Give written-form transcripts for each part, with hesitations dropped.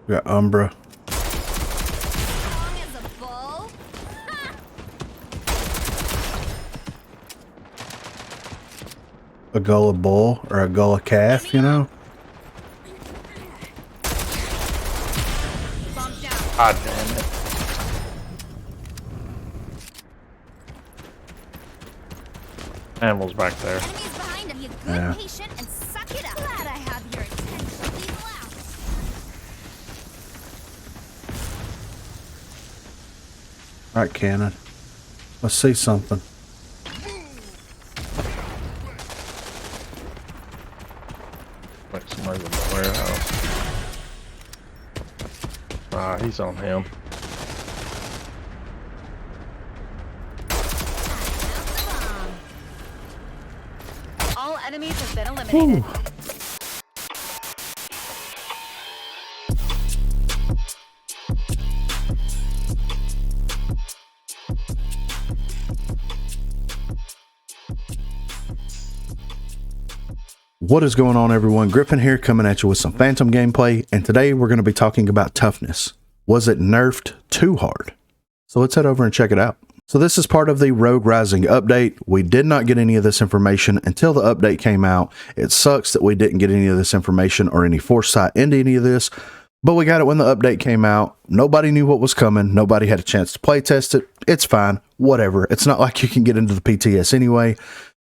We got Umbra. A gullah bull or a gullah calf, you know? God damn it. Animals back there. Yeah. Alright, Cannon. Let's see something. Like somebody's in the warehouse. Ah, he's on him. All enemies have been eliminated. Ooh. What is going on, everyone? Griffin here, coming at you with some Phantom gameplay, and today we're going to be talking about Toughness. Was it nerfed too hard? So let's head over and check it out. So this is part of the Rogue Rising update. We did not get any of this information until the update came out. It sucks that we didn't get any of this information or any foresight into any of this, but we got it when the update came out. Nobody knew what was coming. Nobody had a chance to play test it. It's fine. Whatever. It's not like you can get into the PTS anyway.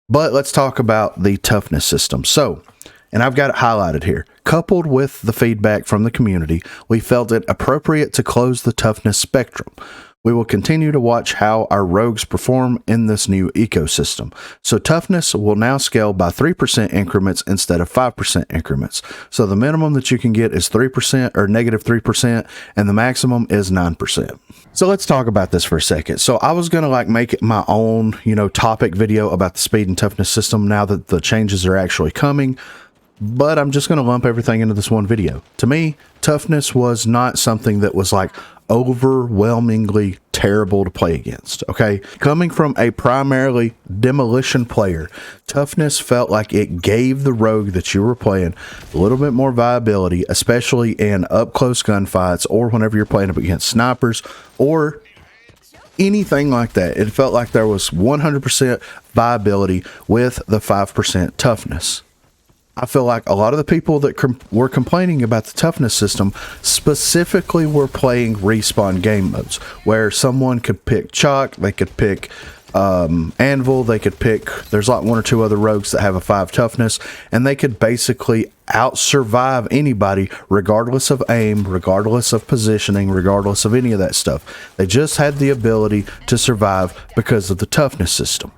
But let's talk about the toughness system. So, and I've got it highlighted here. Coupled with the feedback from the community, we felt it appropriate to close the toughness spectrum. We will continue to watch how our rogues perform in this new ecosystem. So toughness will now scale by 3% increments instead of 5% increments. So the minimum that you can get is 3% or negative 3%, and the maximum is 9%. So let's talk about this for a second. So I was going to make it my own, topic video about the speed and toughness system now that the changes are actually coming. But I'm just going to lump everything into this one video. To me, toughness was not something that was overwhelmingly terrible to play against, okay? Coming from a primarily demolition player, toughness felt like it gave the rogue that you were playing a little bit more viability, especially in up-close gunfights or whenever you're playing up against snipers or anything like that. It felt like there was 100% viability with the 5% toughness. I feel like a lot of the people that were complaining about the toughness system specifically were playing respawn game modes, where someone could pick Chalk, they could pick Anvil, they could pick, there's one or two other rogues that have a 5 toughness, and they could basically out-survive anybody regardless of aim, regardless of positioning, regardless of any of that stuff. They just had the ability to survive because of the toughness system.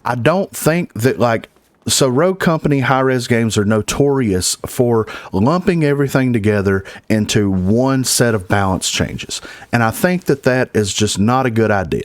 I don't think that So Rogue Company high-res games are notorious for lumping everything together into one set of balance changes. And I think that that is just not a good idea.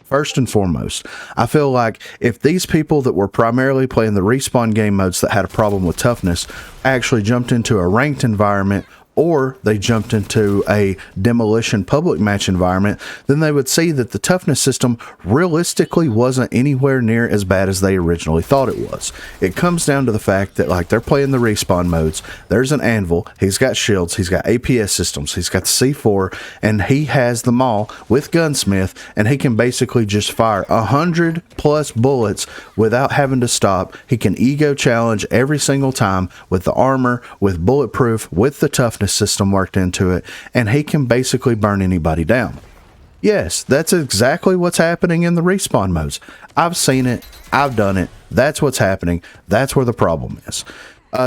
First and foremost, I feel like if these people that were primarily playing the respawn game modes that had a problem with toughness actually jumped into a ranked environment, or they jumped into a demolition public match environment, then they would see that the toughness system realistically wasn't anywhere near as bad as they originally thought it was. It comes down to the fact that they're playing the respawn modes. There's an Anvil, he's got shields, he's got APS systems, he's got the C4, and he has them all with Gunsmith, and he can basically just fire 100 plus bullets without having to stop. He can ego challenge every single time with the armor, with bulletproof, with the toughness system worked into it, and he can basically burn anybody down. Yes, that's exactly what's happening in the respawn modes. I've seen it, I've done it, that's what's happening, that's where the problem is.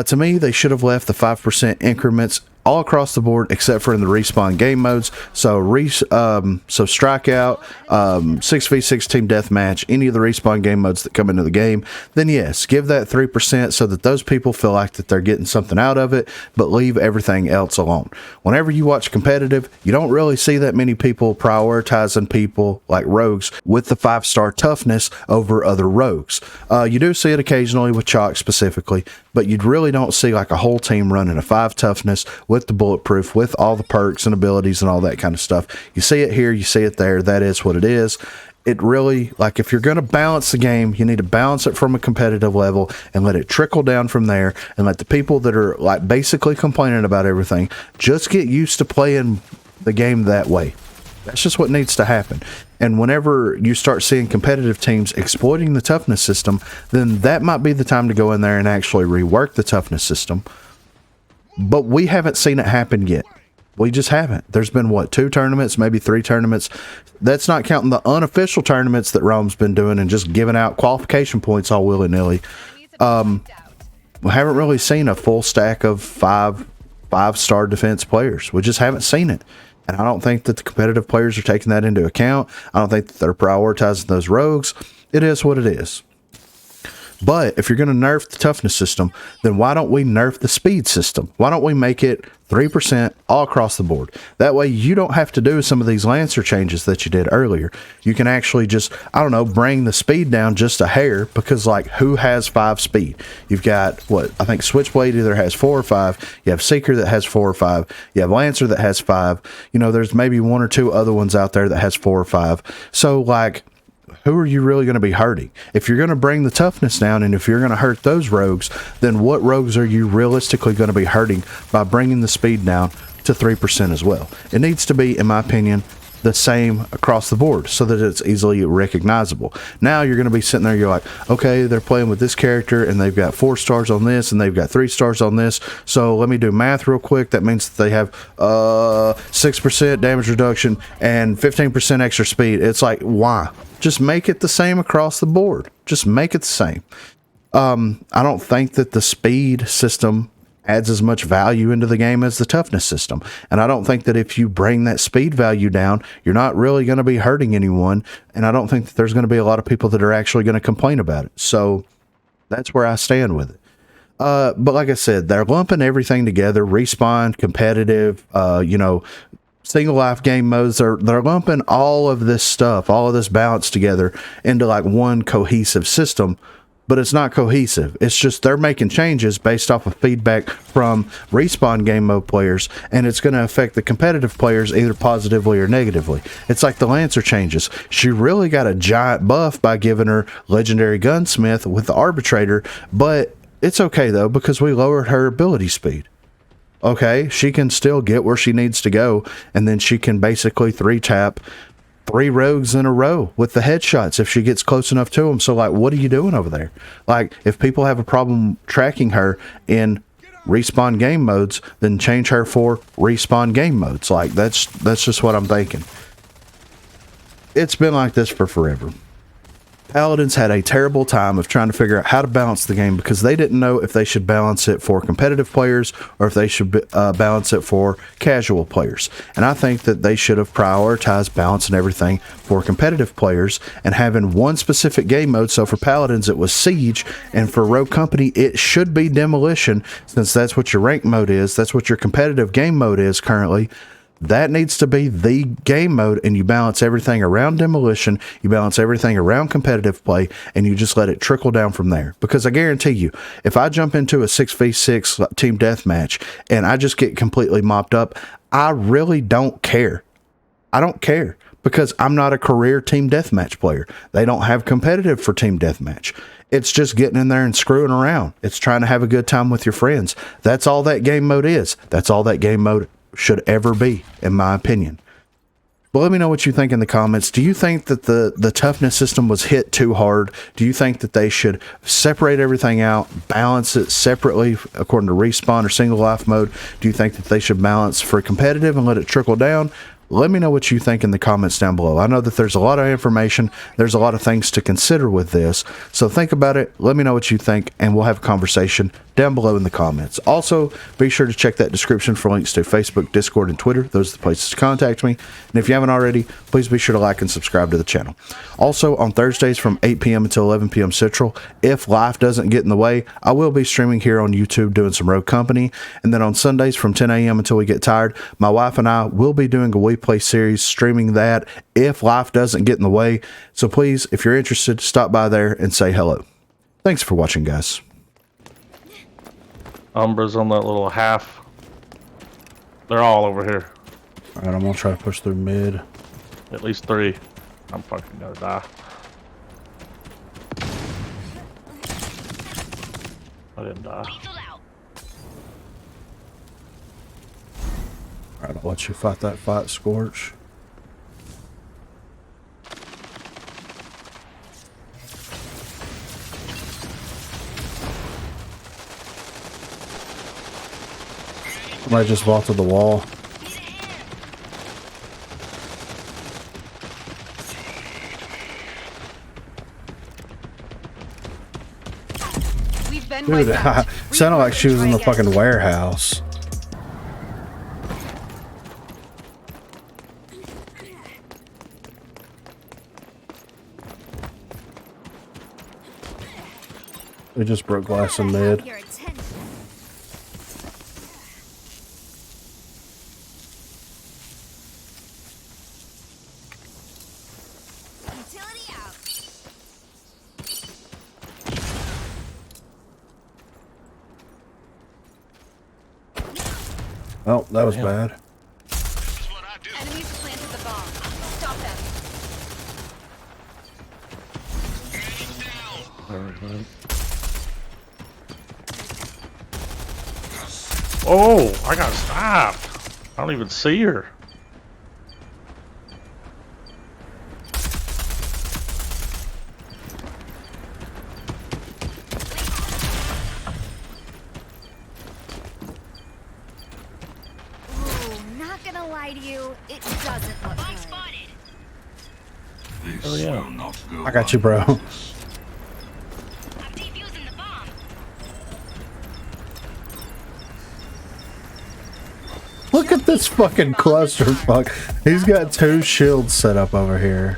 To me, they should have left the 5% increments all across the board except for in the respawn game modes. So strikeout, 6v6 team deathmatch, any of the respawn game modes that come into the game, then yes, give that 3% so that those people feel like that they're getting something out of it, but leave everything else alone. Whenever you watch competitive, you don't really see that many people prioritizing people like rogues with the 5-star toughness over other rogues. You do see it occasionally with Chalk specifically, but you really don't see a whole team running a 5 toughness with the bulletproof, with all the perks and abilities and all that kind of stuff. You see it here, you see it there. That is what it is. it really, like, if you're going to balance the game, you need to balance it from a competitive level and let it trickle down from there, and let the people that are like basically complaining about everything just get used to playing the game that way. That's just what needs to happen. And whenever you start seeing competitive teams exploiting the toughness system, then that might be the time to go in there and actually rework the toughness system. But we haven't seen it happen yet. We just haven't. There's been, what, 2 tournaments, maybe 3 tournaments. That's not counting the unofficial tournaments that Rome's been doing and just giving out qualification points all willy-nilly. We haven't really seen a full stack of five-star defense players. We just haven't seen it. And I don't think that the competitive players are taking that into account. I don't think that they're prioritizing those rogues. It is what it is. But if you're going to nerf the toughness system, then why don't we nerf the speed system? Why don't we make it 3% all across the board? That way you don't have to do some of these Lancer changes that you did earlier. You can actually just, I don't know, bring the speed down just a hair, because, like, who has 5 speed? You've got, what, I think Switchblade either has 4 or 5. You have Seeker that has 4 or 5. You have Lancer that has 5. You know, there's maybe 1 or 2 other ones out there that has 4 or 5. So, like, who are you really going to be hurting? If you're going to bring the toughness down, and if you're going to hurt those rogues, then what rogues are you realistically going to be hurting by bringing the speed down to 3% as well? It needs to be, in my opinion, the same across the board so that it's easily recognizable. Now you're going to be sitting there, you're like, okay, they're playing with this character and they've got 4 stars on this and they've got 3 stars on this, so let me do math real quick. That means that they have 6% damage reduction and 15% extra speed. It's like, why? Just make it the same across the board. Just make it the same. I don't think that the speed system adds as much value into the game as the toughness system. And I don't think that if you bring that speed value down, you're not really going to be hurting anyone. And I don't think that there's going to be a lot of people that are actually going to complain about it. So that's where I stand with it. But like I said, they're lumping everything together, respawn, competitive, single life game modes. They're lumping all of this stuff, all of this balance together into like one cohesive system. But it's not cohesive. It's just they're making changes based off of feedback from respawn game mode players, and it's going to affect the competitive players either positively or negatively. It's like the Lancer changes. She really got a giant buff by giving her Legendary Gunsmith with the Arbitrator, but it's okay though, because we lowered her ability speed. Okay, she can still get where she needs to go, and then she can basically 3-tap 3 rogues in a row with the headshots if she gets close enough to them. So, like, what are you doing over there? Like, if people have a problem tracking her in respawn game modes, then change her for respawn game modes. Like, that's just what I'm thinking. It's been like this for forever. Paladins had a terrible time of trying to figure out how to balance the game, because they didn't know if they should balance it for competitive players or if they should balance it for casual players. And I think that they should have prioritized balancing everything for competitive players and having one specific game mode. So for Paladins, it was Siege, and for Rogue Company, it should be Demolition, since that's what your rank mode is. That's what your competitive game mode is currently. That needs to be the game mode, and you balance everything around Demolition, you balance everything around competitive play, and you just let it trickle down from there. Because I guarantee you, if I jump into a 6v6 team deathmatch and I just get completely mopped up, I really don't care. I don't care, because I'm not a career team deathmatch player. They don't have competitive for team deathmatch. It's just getting in there and screwing around. It's trying to have a good time with your friends. That's all that game mode is. That's all that game mode should ever be, in my opinion. But let me know what you think in the comments. Do you think that the toughness system was hit too hard? Do you think that they should separate everything out, balance it separately according to respawn or single life mode? Do you think that they should balance for competitive and let it trickle down? Let me know what you think in the comments down below. I know that there's a lot of information. There's a lot of things to consider with this. So think about it. Let me know what you think, and we'll have a conversation down below in the comments. Also, be sure to check that description for links to Facebook, Discord, and Twitter. Those are the places to contact me. And if you haven't already, please be sure to like and subscribe to the channel. Also, on Thursdays from 8 p.m. until 11 p.m. Central, if life doesn't get in the way, I will be streaming here on YouTube doing some Rogue Company. And then on Sundays from 10 a.m. until we get tired, my wife and I will be doing a We Play series, streaming that if life doesn't get in the way. So please, if you're interested, stop by there and say hello. Thanks for watching, guys. Umbra's on that little half. They're all over here. All right, I'm gonna try to push through mid. At least 3. I'm fucking gonna die. I didn't die. Alright, I'll let you fight that fight, Scorch. Somebody just vaulted the wall. We've been Dude, wiped out. sounded like she was in the Try again. fucking warehouse. They just broke glass in mid. Your attention. Utility out. Oh, that was bad. Enemies planted the bomb. Stop them. Alright. Oh, I got stopped. I don't even see her. Ooh, not gonna lie to you, it doesn't look good. Oh yeah. I got you, bro. Look at this fucking clusterfuck. He's got 2 shields set up over here.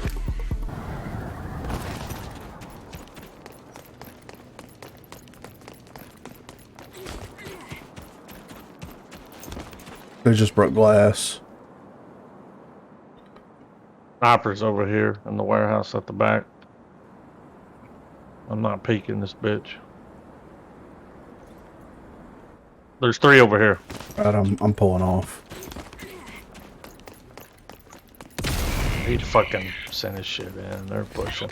They just broke glass. Sniper's over here in the warehouse at the back. I'm not peeking this bitch. There's 3 over here. Right, I'm pulling off. He fucking sent his shit in. They're pushing.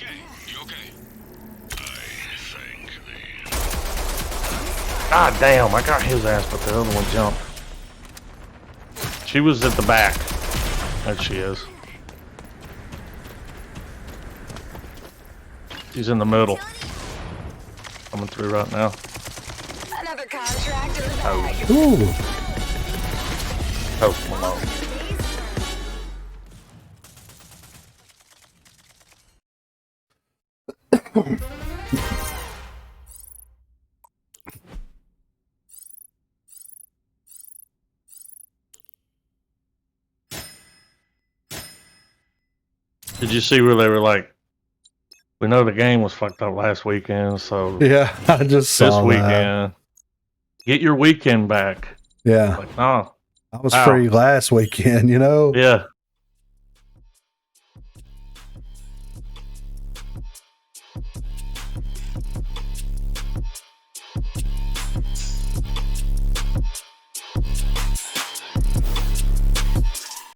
God damn, I got his ass, but the other one jumped. She was at the back. There she is. She's in the middle. Coming through right now. Another contractor bag. Oh, Ooh. Post Malone. Did you see where they were like, we know the game was fucked up last weekend, so Yeah, I just saw this that. weekend, get your weekend back. Yeah, Like, no, I was Wow. free last weekend, you know? yeah,